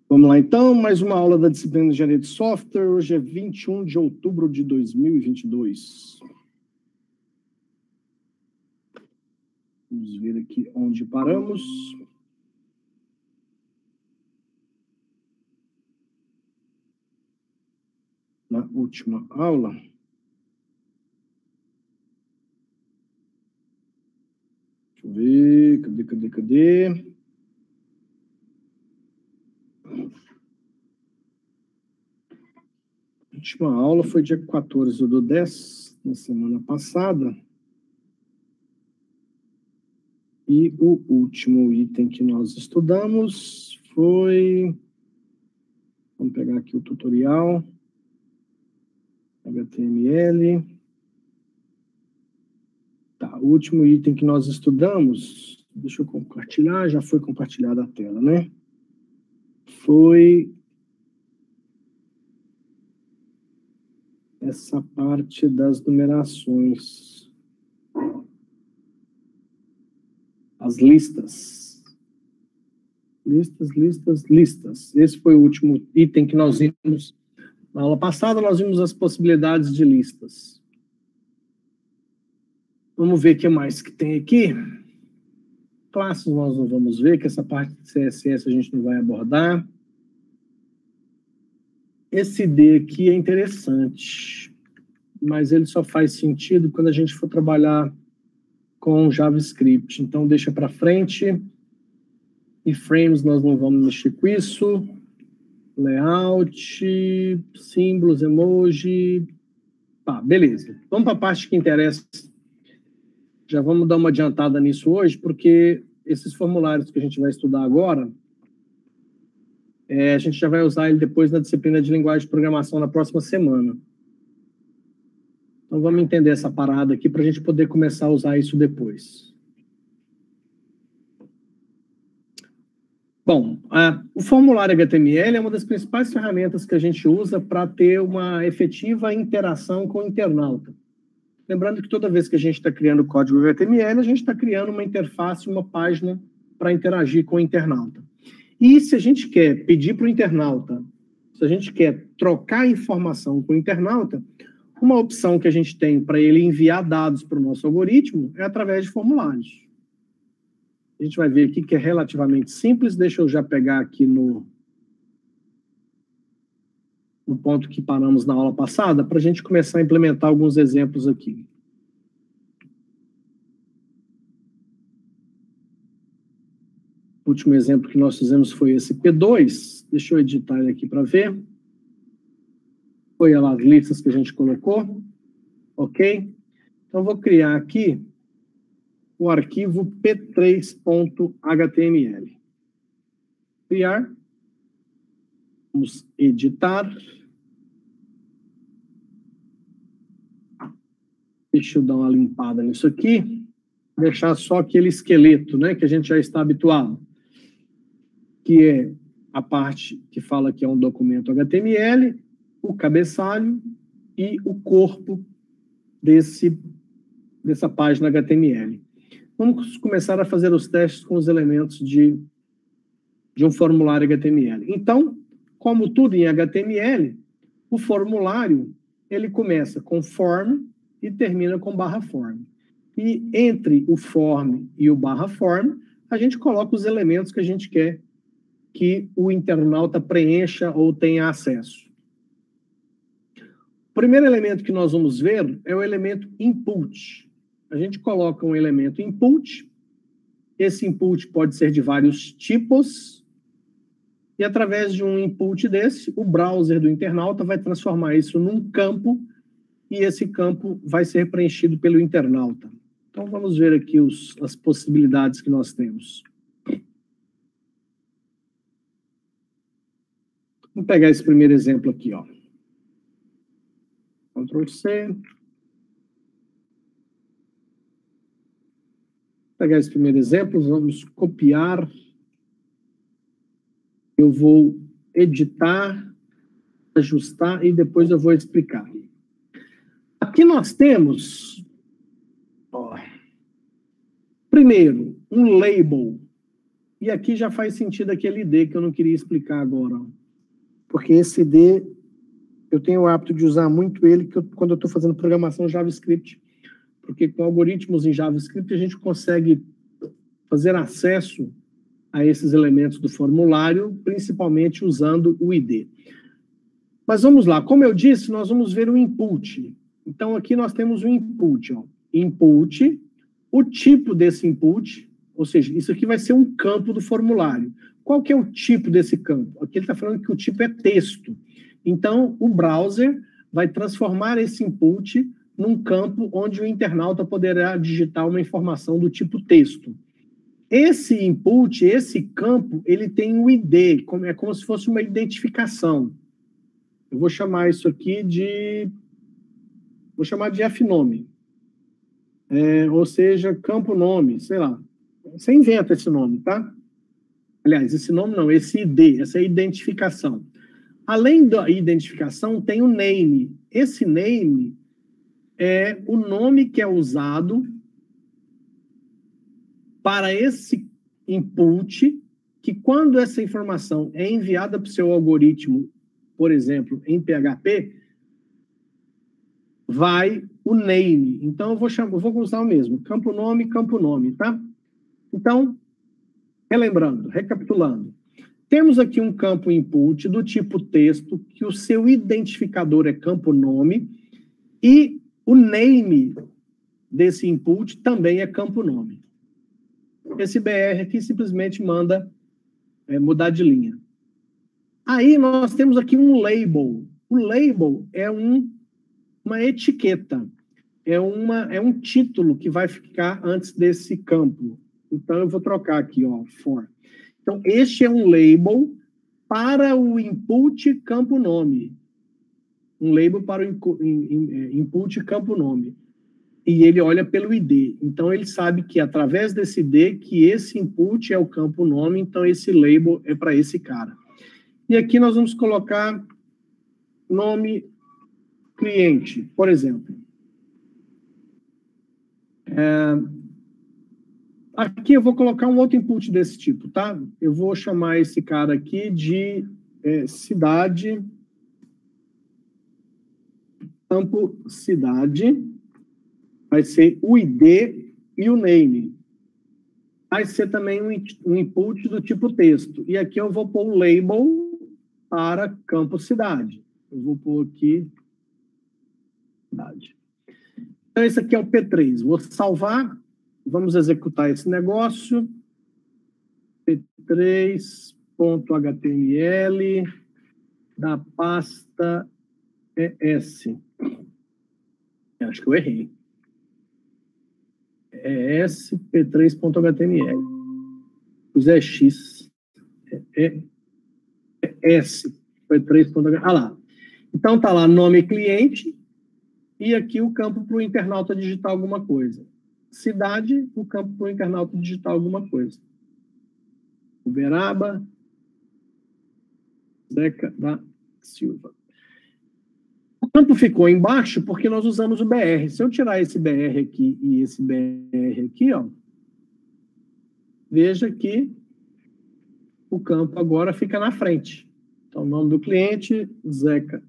Vamos lá, então, mais uma aula da disciplina de Engenharia de Software. Hoje é 21 de outubro de 2022. Vamos ver aqui onde paramos. Na última aula. Deixa eu ver, cadê? A última aula foi dia 14/10, na semana passada. E o último item que nós estudamos foi... Vamos pegar aqui o tutorial. HTML. Tá, o último item que nós estudamos... Deixa eu compartilhar, já foi compartilhada a tela, né? Foi... essa parte das numerações. As listas. Listas. Esse foi o último item que nós vimos. Na aula passada, nós vimos as possibilidades de listas. Vamos ver o que mais que tem aqui. Classes nós não vamos ver, que essa parte de CSS a gente não vai abordar. Esse D aqui é interessante, mas ele só faz sentido quando a gente for trabalhar com JavaScript. Então, deixa para frente. E frames, nós não vamos mexer com isso. Layout, símbolos, emoji. Tá, beleza. Vamos para a parte que interessa. Já vamos dar uma adiantada nisso hoje, porque esses formulários que a gente vai estudar agora, a gente já vai usar ele depois na disciplina de linguagem de programação na próxima semana. Então, vamos entender essa parada aqui para a gente poder começar a usar isso depois. Bom, o formulário HTML é uma das principais ferramentas que a gente usa para ter uma efetiva interação com o internauta. Lembrando que toda vez que a gente está criando código HTML, a gente está criando uma interface, uma página para interagir com o internauta. E se a gente quer pedir para o internauta, se a gente quer trocar informação com o internauta, uma opção que a gente tem para ele enviar dados para o nosso algoritmo é através de formulários. A gente vai ver aqui que é relativamente simples. Deixa eu já pegar aqui no ponto que paramos na aula passada, para a gente começar a implementar alguns exemplos aqui. O último exemplo que nós fizemos foi esse P2. Deixa eu editar ele aqui para ver. Foi as listas que a gente colocou. Ok? Então, vou criar aqui o arquivo p3.html. Criar. Vamos editar. Deixa eu dar uma limpada nisso aqui. Deixar só aquele esqueleto, né, que a gente já está habituado. Que é a parte que fala que é um documento HTML, o cabeçalho e o corpo dessa página HTML. Vamos começar a fazer os testes com os elementos de um formulário HTML. Então, como tudo em HTML, o formulário ele começa com form e termina com /form. E entre o form e o /form, a gente coloca os elementos que a gente quer que o internauta preencha ou tenha acesso. O primeiro elemento que nós vamos ver é o elemento input. A gente coloca um elemento input. Esse input pode ser de vários tipos. E através de um input desse, o browser do internauta vai transformar isso num campo e esse campo vai ser preenchido pelo internauta. Então, vamos ver aqui as possibilidades que nós temos. Vamos pegar esse primeiro exemplo aqui, ó. Ctrl+C. Vou pegar esse primeiro exemplo, vamos copiar. Eu vou editar, ajustar e depois eu vou explicar. Aqui nós temos Ó. Primeiro, um label. E aqui já faz sentido aquele ID que eu não queria explicar agora. Porque esse ID, eu tenho o hábito de usar muito ele quando eu estou fazendo programação JavaScript. Porque com algoritmos em JavaScript a gente consegue fazer acesso a esses elementos do formulário, principalmente usando o ID. Mas vamos lá. Como eu disse, nós vamos ver o input. Então, aqui nós temos o input. Ó. Input, o tipo desse input, ou seja, isso aqui vai ser um campo do formulário. Qual que é o tipo desse campo? Aqui ele está falando que o tipo é texto. Então, o browser vai transformar esse input num campo onde o internauta poderá digitar uma informação do tipo texto. Esse input, esse campo, ele tem um ID, é como se fosse uma identificação. Eu vou chamar isso aqui de... Vou chamar de fnome. Ou seja, campo nome, sei lá. Você inventa esse nome, tá? Aliás, esse nome não, esse ID, essa identificação. Além da identificação, tem o name. Esse name é o nome que é usado para esse input, que quando essa informação é enviada para o seu algoritmo, por exemplo, em PHP, vai o name. Então, eu vou usar o mesmo, campo nome, tá? Então, relembrando, recapitulando, temos aqui um campo input do tipo texto, que o seu identificador é campo nome, e o name desse input também é campo nome. Esse BR aqui simplesmente manda mudar de linha. Aí nós temos aqui um label. O label é uma etiqueta, é um título que vai ficar antes desse campo. Então eu vou trocar aqui, ó, for. Então este é um label para o input campo nome. Um label para o input campo nome. E ele olha pelo ID. Então, ele sabe que, através desse ID, que esse input é o campo nome, então esse label é para esse cara. E aqui nós vamos colocar nome cliente, por exemplo. Aqui eu vou colocar um outro input desse tipo, tá? Eu vou chamar esse cara aqui de cidade, campo cidade. Vai ser o ID e o name. Vai ser também um input do tipo texto. E aqui eu vou pôr o label para campo cidade. Eu vou pôr aqui cidade. Então, esse aqui é o P3. Vou salvar. Vamos executar esse negócio. P3.html da pasta ES. Acho que eu errei. SP3.html. Usei X. S. P3.html. Ah lá. Então tá lá nome cliente e aqui o campo para o internauta digitar alguma coisa. Cidade, o campo para o internauta digitar alguma coisa. Uberaba, Zeca da Silva. O campo ficou embaixo porque nós usamos o BR. Se eu tirar esse BR aqui e esse BR aqui, ó, veja que o campo agora fica na frente. Então, o nome do cliente, Zeca.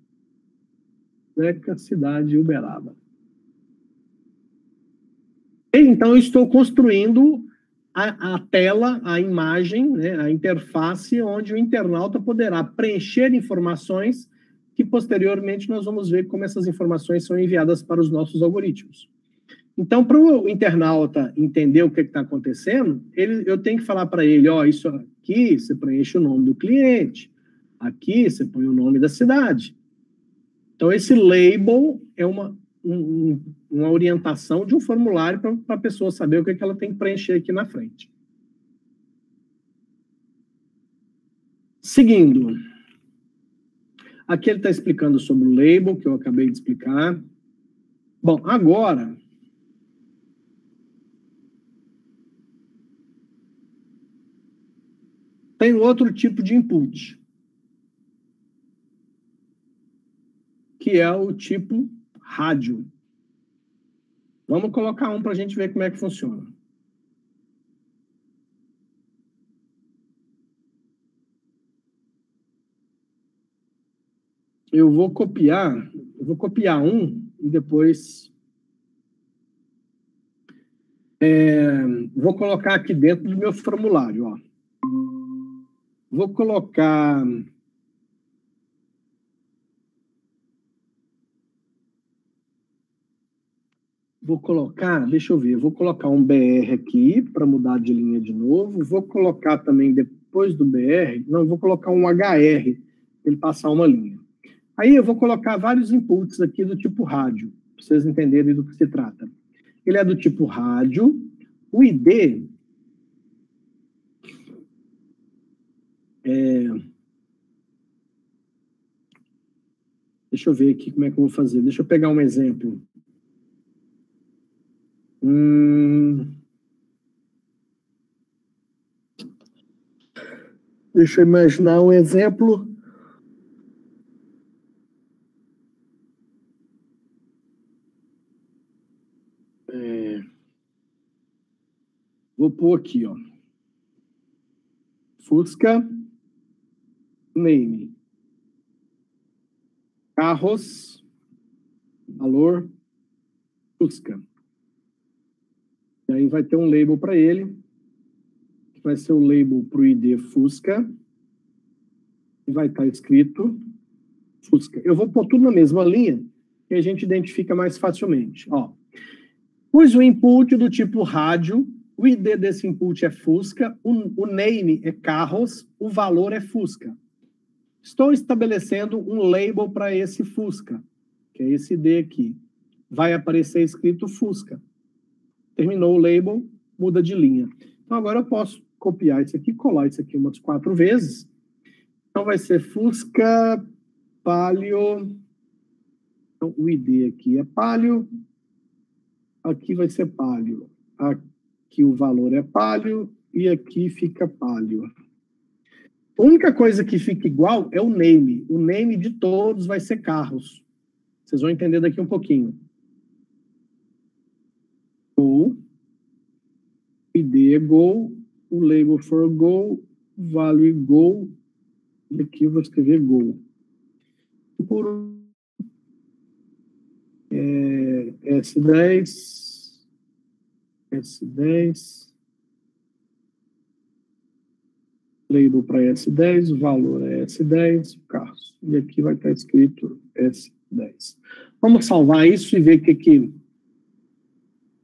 Zeca, cidade, Uberaba. Então, eu estou construindo a tela, a imagem, né, a interface, onde o internauta poderá preencher informações que, posteriormente, nós vamos ver como essas informações são enviadas para os nossos algoritmos. Então, para o internauta entender o que está acontecendo, eu tenho que falar para ele, ó, isso aqui você preenche o nome do cliente, aqui você põe o nome da cidade. Então, esse label é uma orientação de um formulário para a pessoa saber o que ela tem que preencher aqui na frente. Seguindo. Aqui ele está explicando sobre o label, que eu acabei de explicar. Bom, agora... tem outro tipo de input, que é o tipo rádio. Vamos colocar um para a gente ver como é que funciona. Eu vou copiar um e depois vou colocar aqui dentro do meu formulário, ó. Vou colocar deixa eu ver, vou colocar um BR aqui para mudar de linha de novo. Vou colocar também depois do BR, não, vou colocar um HR, para ele passar uma linha. Aí eu vou colocar vários inputs aqui do tipo rádio, para vocês entenderem do que se trata. Ele é do tipo rádio, o ID deixa eu ver aqui como é que eu vou fazer. Deixa eu pegar um exemplo. Deixa eu imaginar um exemplo. Vou pôr aqui, ó. Fusca, name. Carros, valor, Fusca. E aí vai ter um label para ele, que vai ser o label para o ID Fusca, e vai estar escrito Fusca. Eu vou pôr tudo na mesma linha, que a gente identifica mais facilmente. Ó, pus o input do tipo rádio, o ID desse input é Fusca, o name é carros, o valor é Fusca. Estou estabelecendo um label para esse Fusca, que é esse ID aqui. Vai aparecer escrito Fusca. Terminou o label, muda de linha. Então, agora eu posso copiar isso aqui, colar isso aqui umas 4 vezes. Então, vai ser Fusca Palio. Então, o ID aqui é Palio. Aqui vai ser Palio. Aqui o valor é Palio. E aqui fica Palio. A única coisa que fica igual é o name. O name de todos vai ser carros. Vocês vão entender daqui um pouquinho. Go, ID é Go, o label for Go, value Go, e aqui eu vou escrever Go. Por S10, label para S10, o valor é S10, carros. E aqui vai estar escrito S10. Vamos salvar isso e ver o que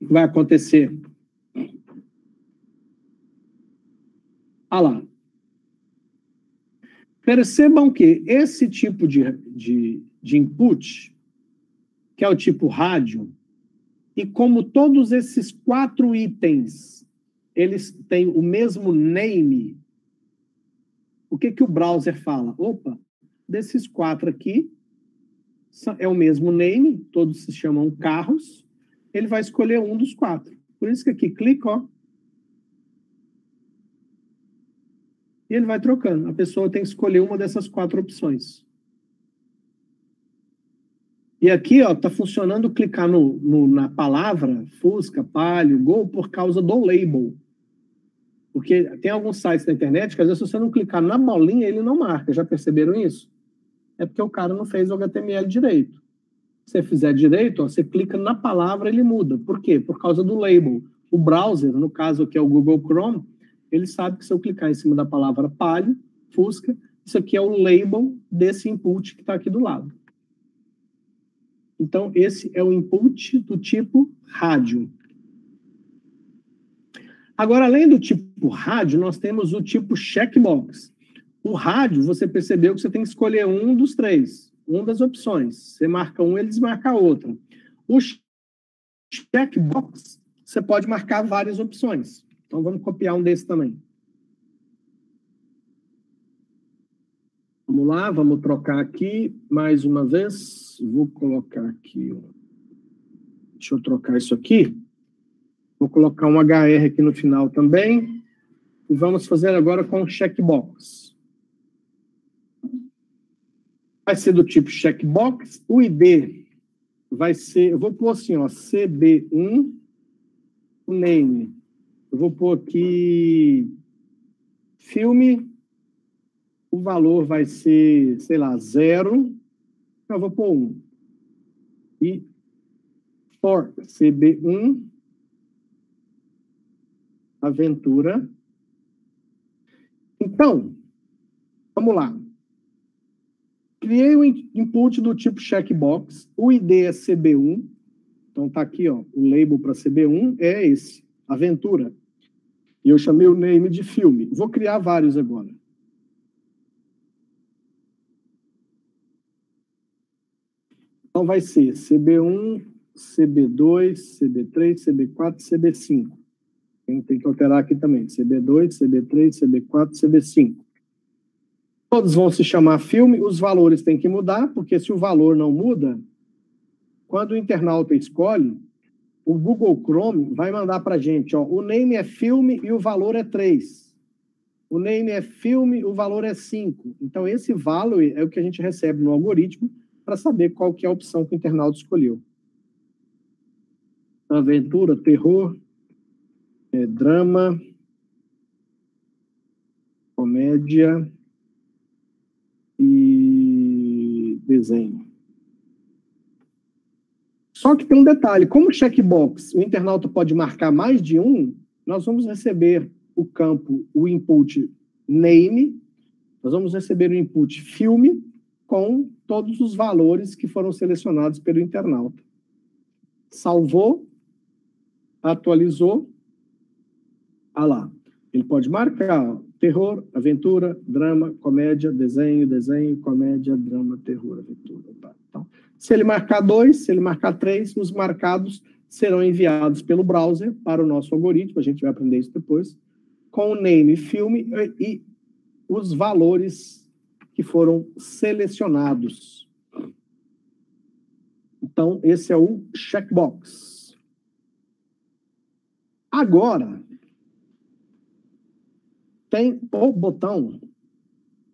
vai acontecer. Ah lá. Percebam que esse tipo de input, que é o tipo rádio, e como todos esses 4 itens, eles têm o mesmo name, o que o browser fala? Opa, desses 4 aqui, é o mesmo name, todos se chamam carros, ele vai escolher um dos 4. Por isso que aqui clica, ó, e ele vai trocando. A pessoa tem que escolher uma dessas 4 opções. E aqui, ó, tá funcionando clicar na palavra Fusca, Palio, Gol, por causa do label. Porque tem alguns sites da internet que, às vezes, se você não clicar na bolinha, ele não marca. Já perceberam isso? É porque o cara não fez o HTML direito. Se você fizer direito, ó, você clica na palavra, ele muda. Por quê? Por causa do label. O browser, no caso aqui é o Google Chrome, ele sabe que se eu clicar em cima da palavra Palio, Fusca, isso aqui é o label desse input que está aqui do lado. Então, esse é o input do tipo rádio. Agora, além do tipo rádio, nós temos o tipo checkbox. O rádio, você percebeu que você tem que escolher um dos 3, uma das opções. Você marca um, ele desmarca a outra. O checkbox, você pode marcar várias opções. Então, vamos copiar um desses também. Vamos lá, vamos trocar aqui mais uma vez. Vou colocar aqui. Deixa eu trocar isso aqui. Vou colocar um HR aqui no final também. E vamos fazer agora com o checkbox. Vai ser do tipo checkbox. O ID vai ser, eu vou pôr assim, ó, CB1, o name. Eu vou pôr aqui filme, o valor vai ser, sei lá, 0. Eu vou pôr 1. E for CB1, aventura. Então, vamos lá. Criei um input do tipo checkbox, o ID é CB1, então tá aqui, ó, o label para CB1 é esse, aventura. E eu chamei o name de filme. Vou criar vários agora. Então vai ser CB1, CB2, CB3, CB4, CB5. Tem que alterar aqui também, CB2, CB3, CB4, CB5. Todos vão se chamar filme, os valores têm que mudar, porque se o valor não muda, quando o internauta escolhe, o Google Chrome vai mandar para a gente, ó, o name é filme e o valor é 3. O name é filme, o valor é 5. Então, esse valor é o que a gente recebe no algoritmo para saber qual que é a opção que o internauta escolheu. Aventura, terror, drama, comédia e desenho. Só que tem um detalhe, como checkbox, o internauta pode marcar mais de um, nós vamos receber o campo, o input name, nós vamos receber o input filme com todos os valores que foram selecionados pelo internauta. Salvou, atualizou, ah lá, ele pode marcar ó, terror, aventura, drama, comédia, desenho, comédia, drama, terror, aventura. Tá? Então, se ele marcar 2, se ele marcar 3, os marcados serão enviados pelo browser para o nosso algoritmo, a gente vai aprender isso depois, com o name, filme e os valores que foram selecionados. Então, esse é o checkbox. Agora, tem o botão,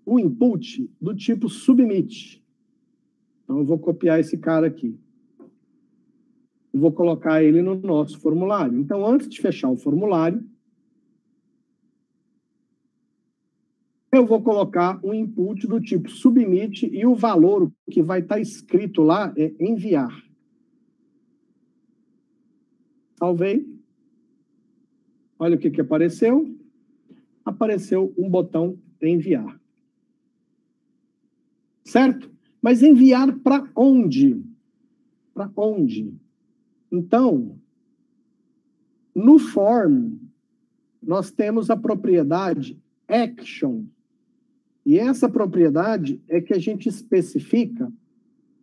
o input do tipo submit. Então, eu vou copiar esse cara aqui. Eu vou colocar ele no nosso formulário. Então, antes de fechar o formulário, eu vou colocar um input do tipo submit e o valor que vai estar escrito lá é enviar. Salvei. Olha o que apareceu. Apareceu um botão enviar. Certo? Mas enviar para onde? Para onde? Então, no form, nós temos a propriedade action. E essa propriedade é que a gente especifica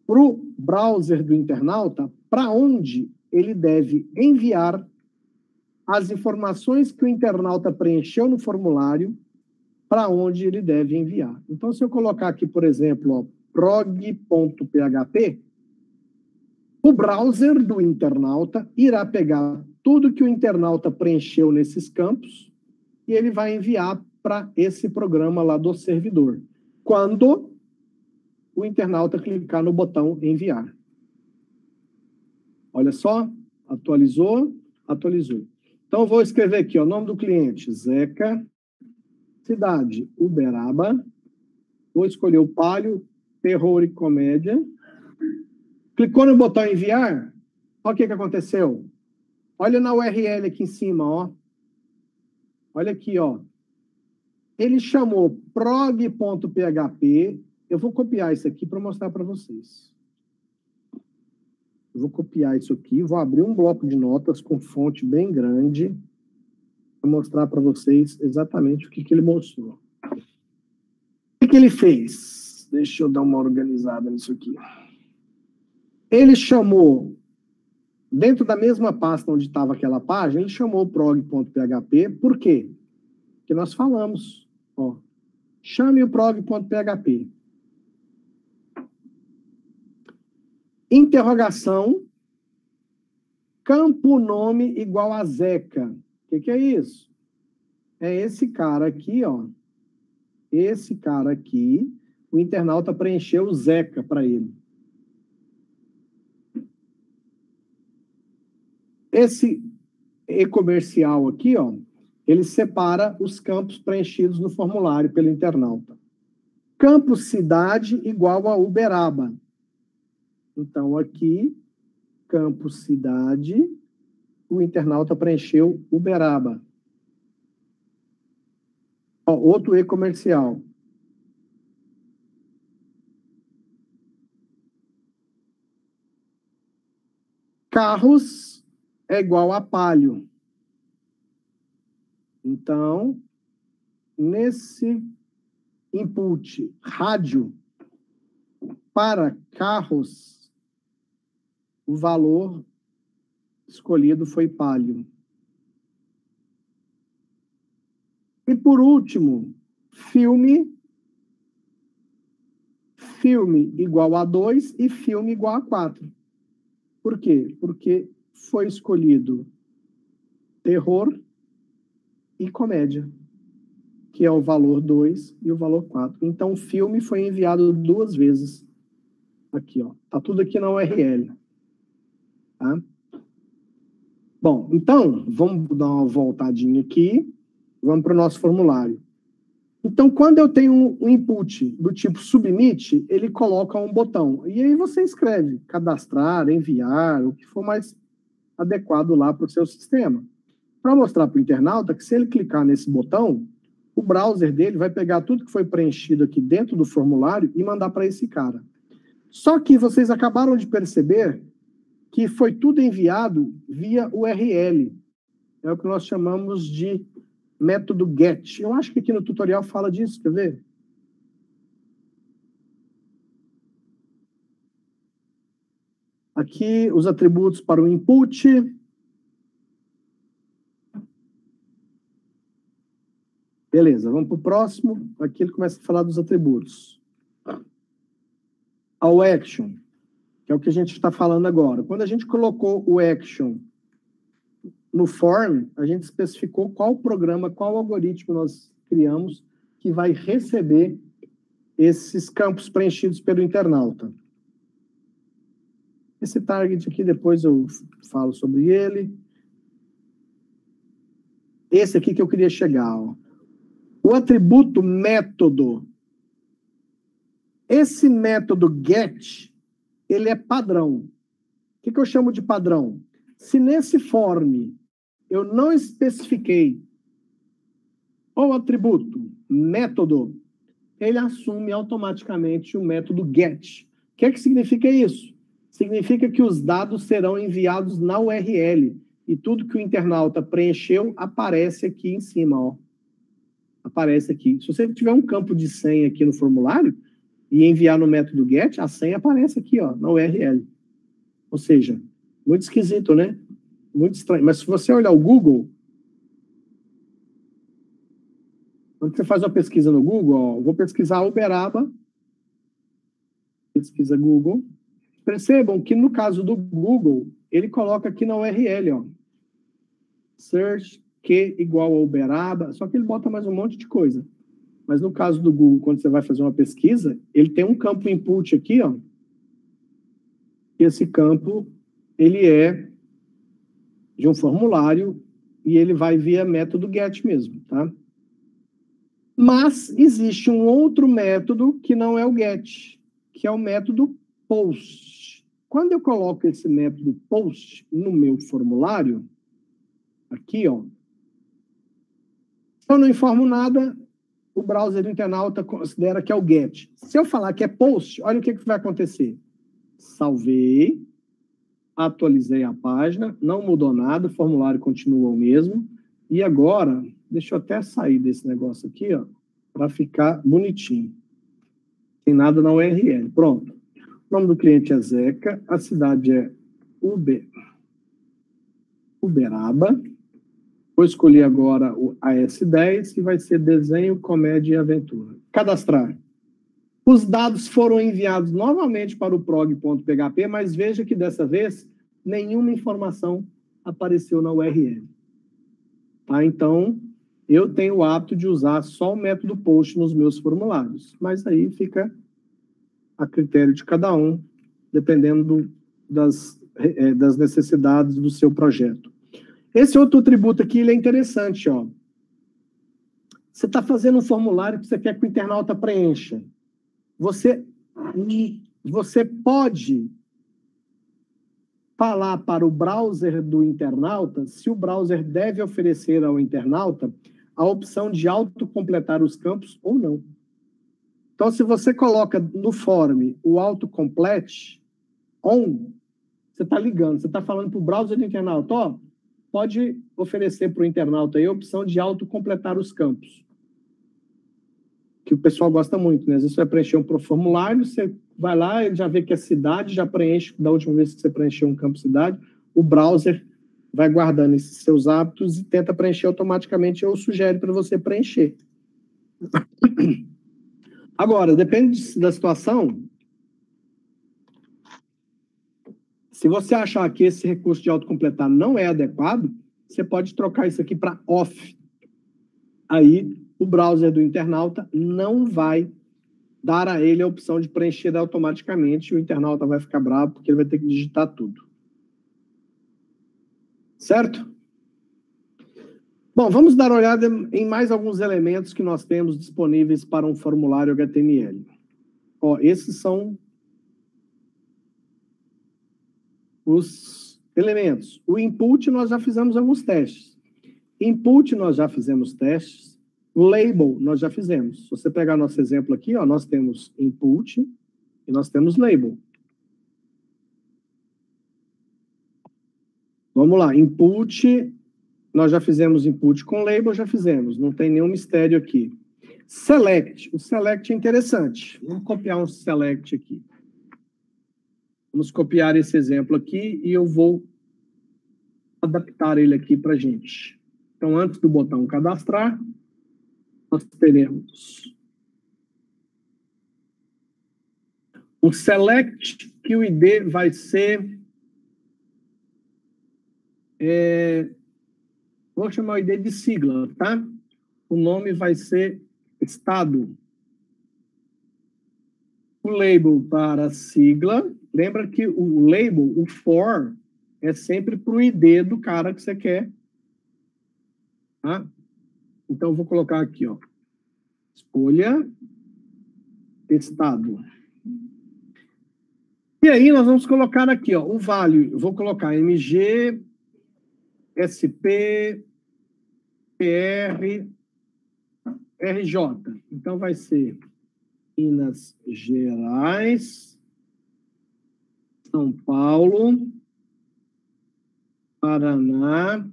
para o browser do internauta para onde ele deve enviar as informações que o internauta preencheu no formulário, para onde ele deve enviar. Então, se eu colocar aqui, por exemplo, ó, prog.php, o browser do internauta irá pegar tudo que o internauta preencheu nesses campos e ele vai enviar para esse programa lá do servidor, quando o internauta clicar no botão enviar. Olha só, atualizou, atualizou. Então, eu vou escrever aqui, o nome do cliente, Zeca, cidade, Uberaba, vou escolher o Palio, terror e comédia. Clicou no botão enviar, olha o que aconteceu. Olha na URL aqui em cima, ó. Olha aqui, ó. Ele chamou prog.php. Eu vou copiar isso aqui para mostrar para vocês. Eu vou copiar isso aqui, vou abrir um bloco de notas com fonte bem grande para mostrar para vocês exatamente o que ele mostrou. O que ele fez? Deixa eu dar uma organizada nisso aqui. Ele chamou, dentro da mesma pasta onde estava aquela página, ele chamou prog.php, por quê? Porque nós falamos, ó, chame o prog.php. Interrogação, campo nome igual a Zeca. O que é isso? É esse cara aqui, ó. Esse cara aqui, o internauta preencheu o Zeca para ele. Esse e-comercial aqui, ó, ele separa os campos preenchidos no formulário pelo internauta. Campo cidade igual a Uberaba. Então, aqui, campo cidade, o internauta preencheu Uberaba. Ó, outro e-comercial. Carros é igual a Palio. Então, nesse input rádio para carros, o valor escolhido foi Palio. E por último, filme igual a 2 e filme igual a 4. Por quê? Porque foi escolhido terror e comédia, que é o valor 2 e o valor 4. Então, o filme foi enviado 2 vezes. Aqui, ó. Tá tudo aqui na URL. Tá? Bom, então, vamos dar uma voltadinha aqui. Vamos para o nosso formulário. Então, quando eu tenho um input do tipo submit, ele coloca um botão. E aí você escreve cadastrar, enviar, o que for mais adequado lá para o seu sistema. Para mostrar para o internauta que se ele clicar nesse botão, o browser dele vai pegar tudo que foi preenchido aqui dentro do formulário e mandar para esse cara. Só que vocês acabaram de perceber que foi tudo enviado via URL. É o que nós chamamos de método GET. Eu acho que aqui no tutorial fala disso, quer ver? Aqui, os atributos para o input. Beleza, vamos para o próximo. Aqui ele começa a falar dos atributos. Ao action, que é o que a gente está falando agora. Quando a gente colocou o action no form, a gente especificou qual programa, qual algoritmo nós criamos que vai receber esses campos preenchidos pelo internauta. Esse target aqui, depois eu falo sobre ele. Esse aqui que eu queria chegar, ó. O atributo método. Esse método get, ele é padrão. O que eu chamo de padrão? Se nesse form eu não especifiquei o atributo método, ele assume automaticamente o método get. O que significa isso? Significa que os dados serão enviados na URL e tudo que o internauta preencheu aparece aqui em cima, ó. Aparece aqui. Se você tiver um campo de senha aqui no formulário e enviar no método get, a senha aparece aqui, ó, na URL. Ou seja, muito esquisito, né? Muito estranho. Mas se você olhar o Google, quando você faz uma pesquisa no Google, ó, vou pesquisar Uberaba, pesquisa Google. Percebam que no caso do Google, ele coloca aqui na URL, ó, search que igual a Uberaba, só que ele bota mais um monte de coisa. Mas no caso do Google, quando você vai fazer uma pesquisa, ele tem um campo input aqui, ó. E esse campo, ele é de um formulário e ele vai via método get mesmo, tá? Mas existe um outro método que não é o get, que é o método post. Quando eu coloco esse método post no meu formulário, aqui, ó, se eu não informo nada, o browser do internauta considera que é o get. Se eu falar que é post, olha o que vai acontecer. Salvei, atualizei a página, não mudou nada, o formulário continua o mesmo. E agora, deixa eu até sair desse negócio aqui, ó, para ficar bonitinho. Tem nada na URL. Pronto. O nome do cliente é Zeca, a cidade é Uberaba. Vou escolher agora o AS10 e vai ser desenho, comédia e aventura. Cadastrar. Os dados foram enviados novamente para o prog.php, mas veja que dessa vez nenhuma informação apareceu na URL. Tá? Então, eu tenho o hábito de usar só o método post nos meus formulários, mas aí fica a critério de cada um, dependendo das das necessidades do seu projeto. Esse outro tributo aqui, ele é interessante, ó. Você está fazendo um formulário que você quer que o internauta preencha. Você pode falar para o browser do internauta se o browser deve oferecer ao internauta a opção de autocompletar os campos ou não. Então, se você coloca no form o autocomplete on, você está ligando, você está falando para o browser do internauta, ó, pode oferecer para o internauta aí a opção de autocompletar os campos. Que o pessoal gosta muito, né? Às vezes você vai preencher um formulário, você vai lá, ele já vê que é cidade, já preenche, da última vez que você preencheu um campo cidade, o browser vai guardando esses seus hábitos e tenta preencher automaticamente, ou sugere para você preencher. Agora, depende da situação. Se você achar que esse recurso de autocompletar não é adequado, você pode trocar isso aqui para off. Aí, o browser do internauta não vai dar a ele a opção de preencher automaticamente, e o internauta vai ficar bravo porque ele vai ter que digitar tudo. Certo? Bom, vamos dar uma olhada em mais alguns elementos que nós temos disponíveis para um formulário HTML. Ó, esses são os elementos. O input, nós já fizemos alguns testes. Input, nós já fizemos testes. Label, nós já fizemos. Se você pegar nosso exemplo aqui, ó, nós temos input e nós temos label. Vamos lá, input, nós já fizemos input com label, já fizemos, não tem nenhum mistério aqui. Select, o select é interessante. Vamos copiar um select aqui. Vamos copiar esse exemplo aqui e eu vou adaptar ele aqui para a gente. Então, antes do botão cadastrar, nós teremos o select, que o ID vai ser... vou chamar o ID de sigla, tá? O nome vai ser estado. O label para sigla. Lembra que o label, o for, é sempre para o ID do cara que você quer. Tá? Então, eu vou colocar aqui, ó. Escolha estado. E aí, nós vamos colocar aqui, ó, o value. Eu vou colocar MG, SP, PR, RJ. Então, vai ser Minas Gerais, São Paulo, Paraná,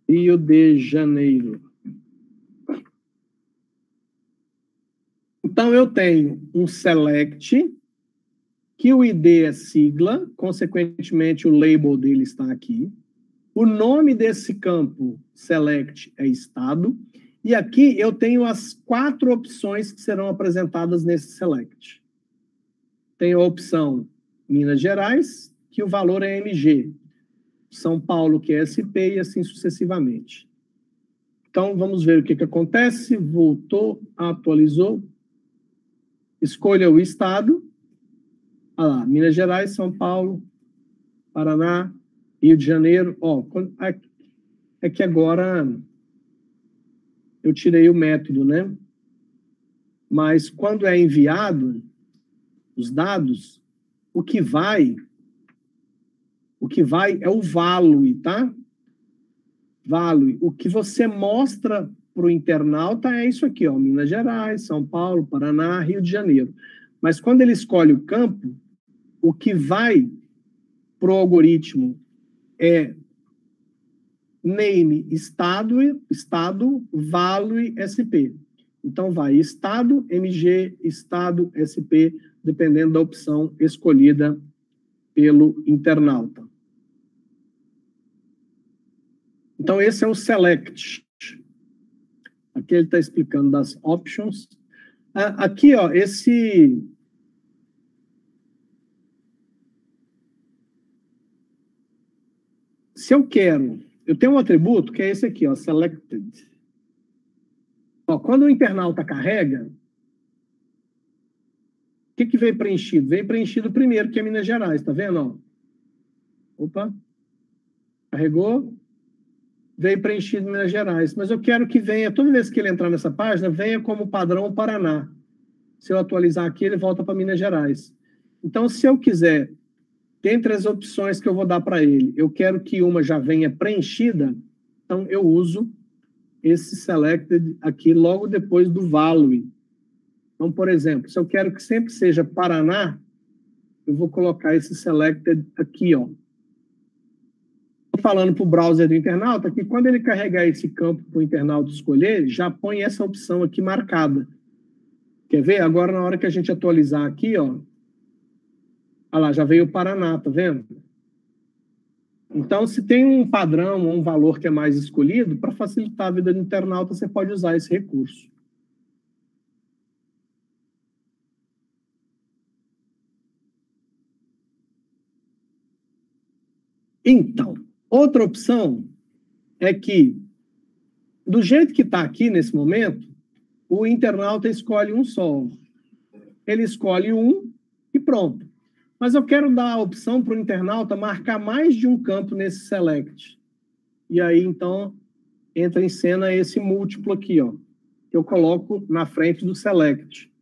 Rio de Janeiro. Então, eu tenho um select, que o ID é sigla, consequentemente, o label dele está aqui. O nome desse campo select é estado. E aqui eu tenho as 4 opções que serão apresentadas nesse select. Tenho a opção Minas Gerais, que o valor é MG. São Paulo, que é SP, e assim sucessivamente. Então, vamos ver o que acontece. Voltou, atualizou. Escolha o estado. Olha lá, Minas Gerais, São Paulo, Paraná, Rio de Janeiro. Ó, é que agora eu tirei o método, né? Mas quando é enviado os dados, o que vai é o value, tá? Value. O que você mostra para o internauta é isso aqui, ó, Minas Gerais, São Paulo, Paraná, Rio de Janeiro. Mas quando ele escolhe o campo, o que vai para o algoritmo é name, estado, value, SP. Então, vai estado, MG, estado, SP, dependendo da opção escolhida pelo internauta. Então, esse é o select. Aqui ele está explicando das options. Aqui, ó, esse... Se eu quero... Eu tenho um atributo que é esse aqui, ó, selected. Ó, quando o internauta carrega, o que veio preenchido? Veio preenchido primeiro, que é Minas Gerais, tá vendo? Ó? Opa. Carregou. Veio preenchido em Minas Gerais. Mas eu quero que venha, toda vez que ele entrar nessa página, venha como padrão Paraná. Se eu atualizar aqui, ele volta para Minas Gerais. Então, se eu quiser, dentre as opções que eu vou dar para ele, eu quero que uma já venha preenchida, então eu uso esse selected aqui logo depois do value. Então, por exemplo, se eu quero que sempre seja Paraná, eu vou colocar esse selected aqui, ó. Estou falando para o browser do internauta que quando ele carregar esse campo para o internauta escolher, já põe essa opção aqui marcada. Quer ver? Agora, na hora que a gente atualizar aqui, ó, olha lá, já veio o Paraná, tá vendo? Então, se tem um padrão ou um valor que é mais escolhido, para facilitar a vida do internauta, você pode usar esse recurso. Então, outra opção é que, do jeito que está aqui nesse momento, o internauta escolhe um só. Ele escolhe um e pronto. Mas eu quero dar a opção para o internauta marcar mais de um campo nesse select. E aí, então, entra em cena esse múltiplo aqui, ó, que eu coloco na frente do select.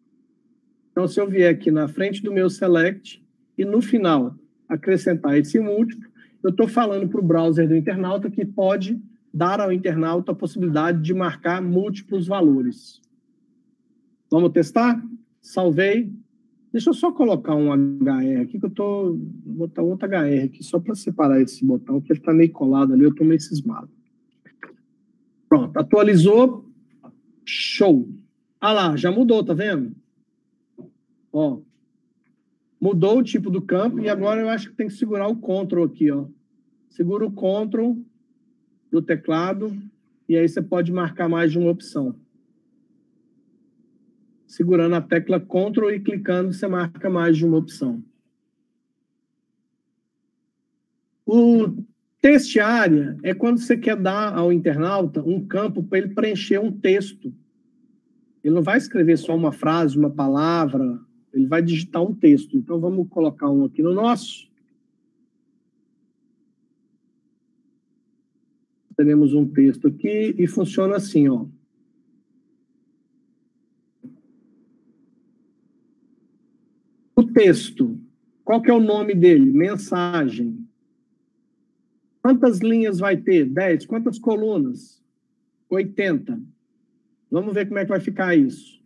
Então, se eu vier aqui na frente do meu select e no final acrescentar esse múltiplo, eu estou falando para o browser do internauta que pode dar ao internauta a possibilidade de marcar múltiplos valores. Vamos testar? Salvei. Deixa eu só colocar um HR aqui, que eu vou botar outro HR aqui, só para separar esse botão, que ele está meio colado ali, eu estou meio cismado. Pronto, atualizou. Show. Ah lá, já mudou, tá vendo? Ó, mudou o tipo do campo e agora eu acho que tem que segurar o Ctrl aqui, ó. Segura o Ctrl do teclado e aí você pode marcar mais de uma opção. Segurando a tecla Ctrl e clicando, você marca mais de uma opção. O teste área é quando você quer dar ao internauta um campo para ele preencher um texto. Ele não vai escrever só uma frase, uma palavra, ele vai digitar um texto. Então, vamos colocar um aqui no nosso. Teremos um texto aqui e funciona assim, ó. O texto, qual que é o nome dele? Mensagem. Quantas linhas vai ter? 10. Quantas colunas? 80. Vamos ver como é que vai ficar isso.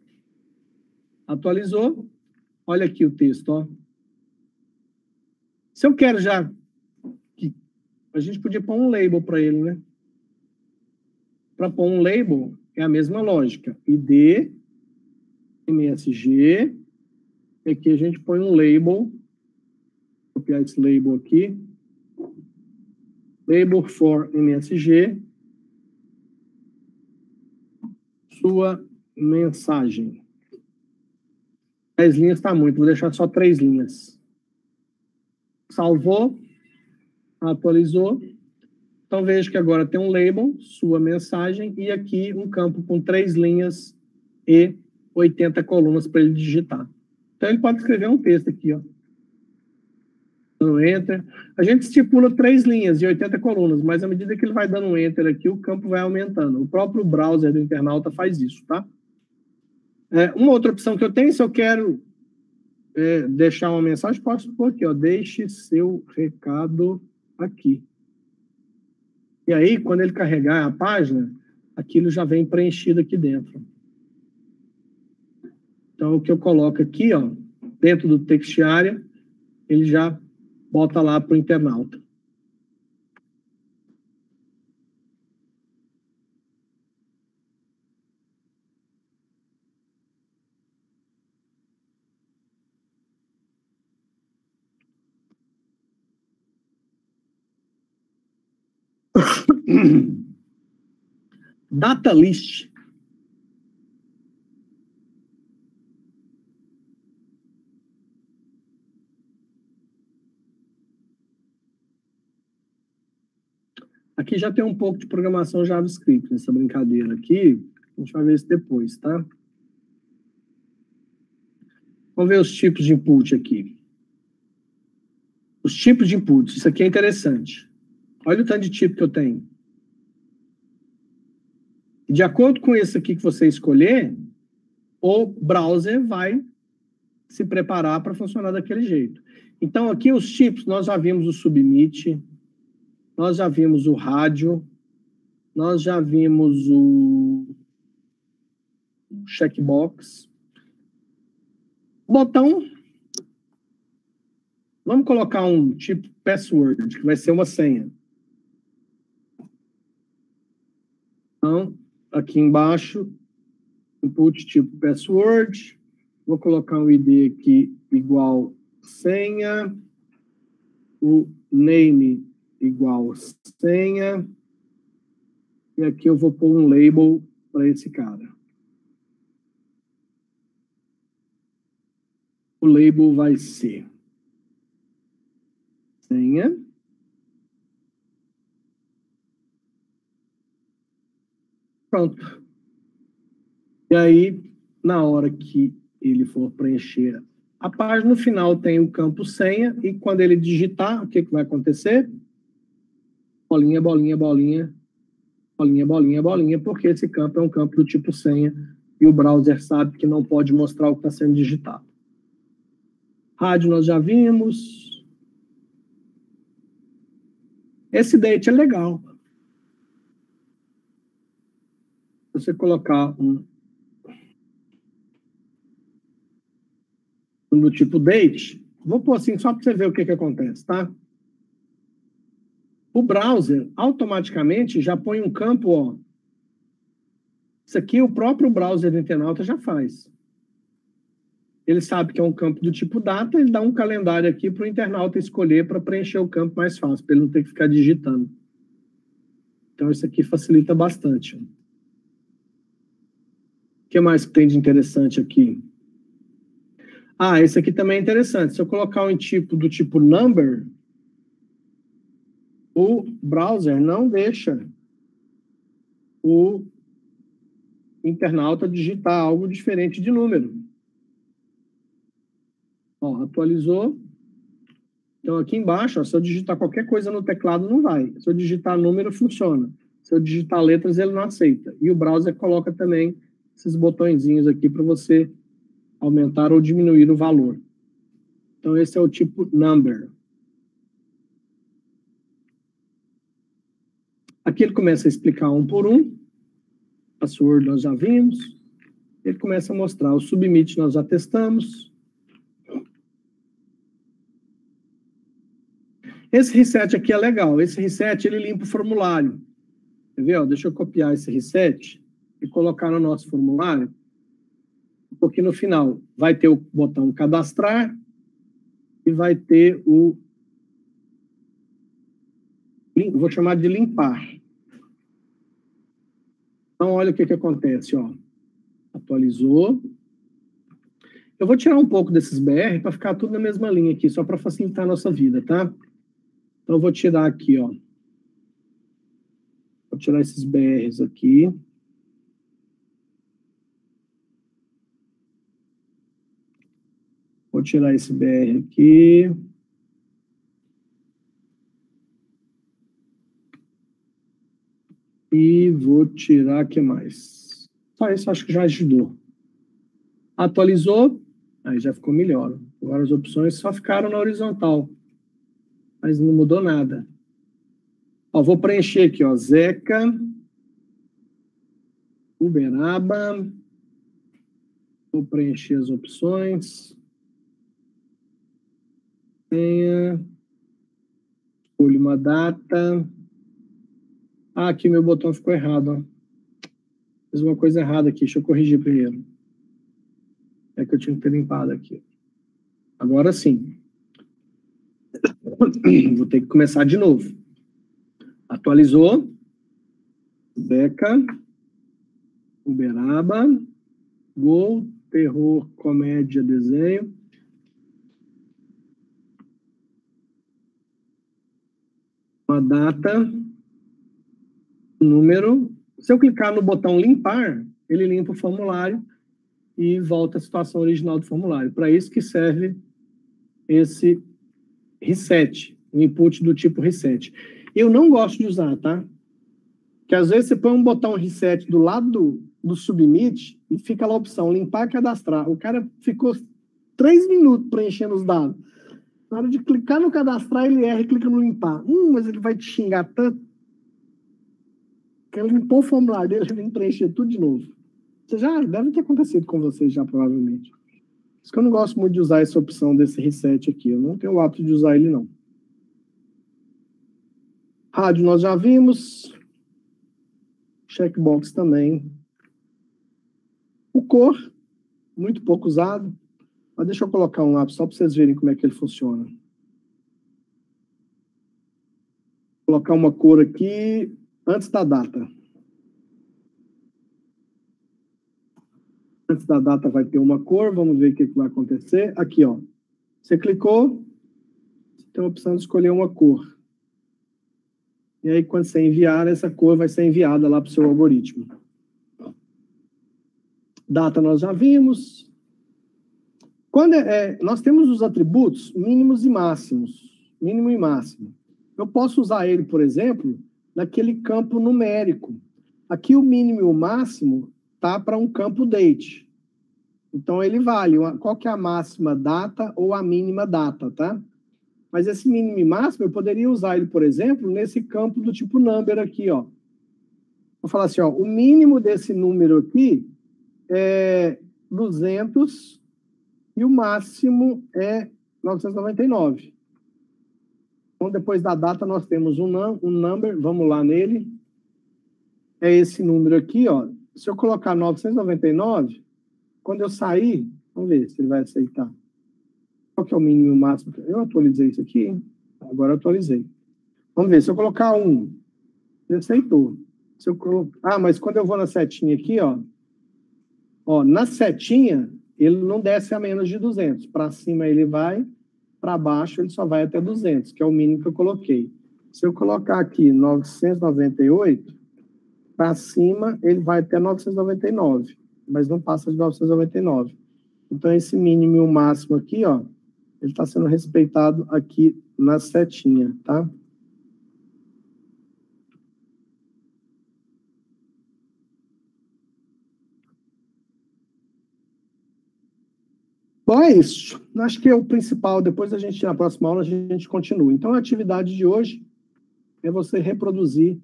Atualizou. Olha aqui o texto, ó. Se eu quero já... A gente podia pôr um label para ele, né? Para pôr um label, é a mesma lógica. ID, MSG, e aqui a gente põe um label. Vou copiar esse label aqui. Label for MSG. Sua mensagem. 10 linhas está muito, vou deixar só 3 linhas. Salvou, atualizou. Então, veja que agora tem um label, sua mensagem, e aqui um campo com 3 linhas e 80 colunas para ele digitar. Então, ele pode escrever um texto aqui, ó. Dando Enter. A gente estipula 3 linhas e 80 colunas, mas à medida que ele vai dando um Enter aqui, o campo vai aumentando. O próprio browser do internauta faz isso, tá? Uma outra opção que eu tenho, se eu quero deixar uma mensagem, posso pôr aqui, ó, deixe seu recado aqui. E aí, quando ele carregar a página, aquilo já vem preenchido aqui dentro. Então, o que eu coloco aqui, ó, dentro do text area, ele já bota lá para o internauta. Data list. Aqui já tem um pouco de programação JavaScript nessa brincadeira aqui. A gente vai ver isso depois, tá? Vamos ver os tipos de input aqui. Os tipos de inputs. Isso aqui é interessante. Olha o tanto de tipo que eu tenho. De acordo com isso aqui que você escolher, o browser vai se preparar para funcionar daquele jeito. Então, aqui os tipos, nós já vimos o submit, nós já vimos o rádio, nós já vimos o checkbox. Botão, vamos colocar um tipo password, que vai ser uma senha. Então, aqui embaixo, input tipo password, vou colocar um ID aqui igual senha, o name igual senha, e aqui eu vou pôr um label para esse cara. O label vai ser senha. Pronto. E aí, na hora que ele for preencher a página, no final tem o campo senha, e quando ele digitar, o que vai acontecer? Bolinha, bolinha, bolinha, bolinha, bolinha, bolinha, porque esse campo é um campo do tipo senha, e o browser sabe que não pode mostrar o que está sendo digitado. Rádio nós já vimos. Esse date é legal. Você colocar um do tipo date, vou pôr assim só para você ver o que acontece, tá? O browser automaticamente já põe um campo, ó. Isso aqui o próprio browser do internauta já faz. Ele sabe que é um campo do tipo data, ele dá um calendário aqui para o internauta escolher para preencher o campo mais fácil, para ele não ter que ficar digitando. Então, isso aqui facilita bastante. O que mais que tem de interessante aqui? Ah, esse aqui também é interessante. Se eu colocar um tipo do tipo number, o browser não deixa o internauta digitar algo diferente de número. Ó, atualizou. Então, aqui embaixo, ó, se eu digitar qualquer coisa no teclado, não vai. Se eu digitar número, funciona. Se eu digitar letras, ele não aceita. E o browser coloca também esses botõezinhos aqui para você aumentar ou diminuir o valor. Então, esse é o tipo number. Aqui ele começa a explicar um por um. Password nós já vimos. Ele começa a mostrar o submit, nós já testamos. Esse reset aqui é legal. Esse reset, ele limpa o formulário. Quer ver? Deixa eu copiar esse reset e colocar no nosso formulário. Porque no final vai ter o botão cadastrar e vai ter o... Vou chamar de limpar. Então, olha o que acontece. Ó. Atualizou. Eu vou tirar um pouco desses BR para ficar tudo na mesma linha aqui, só para facilitar a nossa vida, tá? Então, eu vou tirar aqui, ó. Vou tirar esses BRs aqui. Vou tirar esse BR aqui. E vou tirar, o que mais? Só isso, acho que já ajudou. Atualizou, aí já ficou melhor. Agora as opções só ficaram na horizontal. Mas não mudou nada. Ó, vou preencher aqui, ó, Zeca, Uberaba. Vou preencher as opções. Senha. Escolho uma data. Ah, aqui meu botão ficou errado, ó. Fiz uma coisa errada aqui, deixa eu corrigir primeiro. É que eu tinha que ter limpado aqui. Agora sim. Vou ter que começar de novo. Atualizou. Beca. Uberaba. Gol. Terror, comédia, desenho. Uma data. Número. Se eu clicar no botão limpar, ele limpa o formulário e volta à situação original do formulário. Para isso que serve esse reset, um input do tipo reset. Eu não gosto de usar, tá? Que às vezes você põe um botão reset do lado do submit e fica lá a opção limpar e cadastrar. O cara ficou 3 minutos preenchendo os dados. Na hora de clicar no cadastrar, ele erra e clica no limpar. Mas ele vai te xingar tanto que ele limpou o formulário dele, ele vem preencher tudo de novo. Você já deve ter acontecido com vocês já, provavelmente. Por isso que eu não gosto muito de usar essa opção desse reset aqui. Eu não tenho o hábito de usar ele, não. Rádio nós já vimos. Checkbox também. O cor, muito pouco usado. Mas deixa eu colocar um lápis só para vocês verem como é que ele funciona. Vou colocar uma cor aqui antes da data. Antes da data vai ter uma cor, vamos ver o que vai acontecer. Aqui, ó. Você clicou, você tem a opção de escolher uma cor. E aí, quando você enviar, essa cor vai ser enviada lá para o seu algoritmo. Data nós já vimos. Quando nós temos os atributos mínimos e máximos. Mínimo e máximo. Eu posso usar ele, por exemplo, naquele campo numérico. Aqui o mínimo e o máximo tá para um campo date. Então ele vale. Qual que é a máxima data ou a mínima data, tá? Mas esse mínimo e máximo eu poderia usar ele, por exemplo, nesse campo do tipo number aqui, ó. Vou falar assim, ó, o mínimo desse número aqui é 200 e o máximo é 999. Então, depois da data, nós temos um number, vamos lá nele. É esse número aqui, ó. Se eu colocar 999, quando eu sair, vamos ver se ele vai aceitar. Qual que é o mínimo e o máximo? Eu atualizei isso aqui, hein? Agora eu atualizei. Vamos ver, se eu colocar 1, ele aceitou. Se eu colocar... mas quando eu vou na setinha aqui, ó, na setinha, ele não desce a menos de 200. Para cima ele vai, para baixo ele só vai até 200, que é o mínimo que eu coloquei. Se eu colocar aqui 998, para cima ele vai até 999, mas não passa de 999. Então, esse mínimo e o máximo aqui, ó, ele está sendo respeitado aqui na setinha, tá? Bom, é isso. Acho que é o principal. Depois na próxima aula, a gente continua. Então, a atividade de hoje é você reproduzir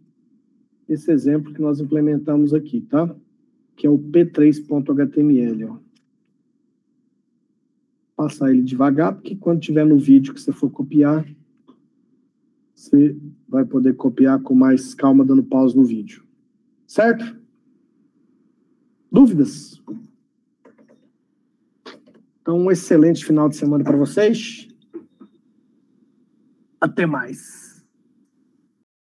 esse exemplo que nós implementamos aqui, tá? Que é o p3.html, ó. Passar ele devagar, porque quando tiver no vídeo que você for copiar, você vai poder copiar com mais calma, dando pausa no vídeo. Certo? Dúvidas? Então, um excelente final de semana para vocês. Até mais.